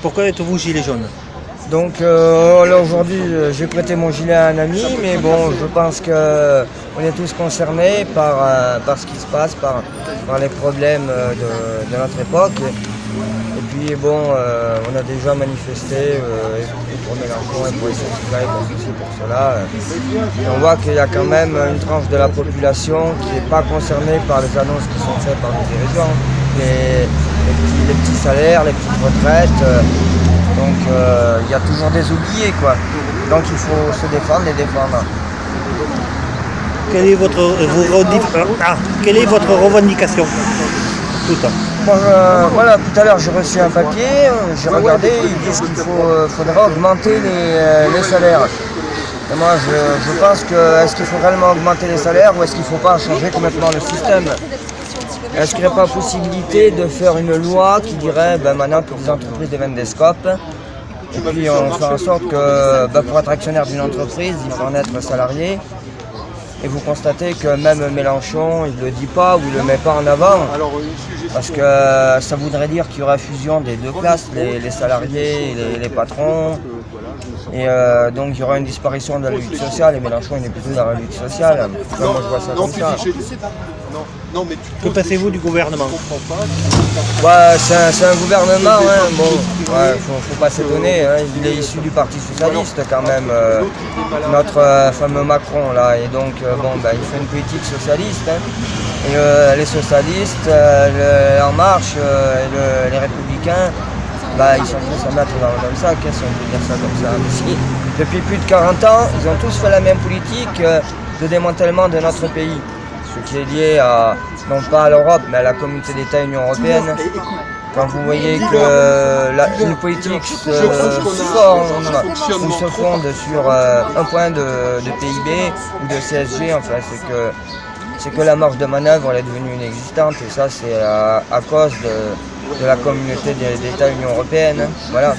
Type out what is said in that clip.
Pourquoi êtes-vous gilet jaune? Donc là aujourd'hui j'ai prêté mon gilet à un ami, mais bon je pense qu'on est tous concernés par ce qui se passe, par les problèmes de notre époque. Et puis bon, on a déjà manifesté pour Mélenchon et pour les syndicats et pour ceci, pour cela. Et on voit qu'il y a quand même une tranche de la population qui n'est pas concernée par les annonces qui sont faites par nos dirigeants. Les petits salaires, les petites retraites. Donc il y a toujours des oubliés quoi. Donc il faut se défendre et défendre. Quelle est votre revendication? Tout le temps. Bon, voilà, tout à l'heure j'ai reçu un papier, j'ai regardé, ils disent qu'il faudra augmenter les salaires. Et moi je pense que est-ce qu'il faut réellement augmenter les salaires ou est-ce qu'il ne faut pas changer complètement le système? Est-ce qu'il n'y a pas possibilité de faire une loi qui dirait maintenant que les entreprises deviennent des scopes et puis on fait en sorte que pour être actionnaire d'une entreprise, il faut en être salarié. Et vous constatez que même Mélenchon, il ne le dit pas ou il ne le met pas en avant. Parce que ça voudrait dire qu'il y aura fusion des deux classes, les salariés et les patrons. Et donc il y aura une disparition de la lutte sociale et Mélenchon il est plutôt dans la lutte sociale. Enfin, moi je vois ça comme ça. Que pensez-vous du gouvernement? C'est un gouvernement, faut pas s'étonner, il est issu du Parti Socialiste quand même, notre fameux Macron là, et donc il fait une politique socialiste. Et les socialistes, En Marche et les Républicains, ils sont tous à mettre dans le même sac, si on peut dire ça comme ça. Si, depuis plus de 40 ans, ils ont tous fait la même politique de démantèlement de notre pays. Ce qui est lié non pas à l'Europe, mais à la communauté d'État Union Européenne. Quand vous voyez que une politique se fonde sur un point de PIB ou de CSG, enfin, c'est que la marge de manœuvre elle est devenue inexistante et ça c'est à cause de la communauté d'État Union Européenne. Voilà.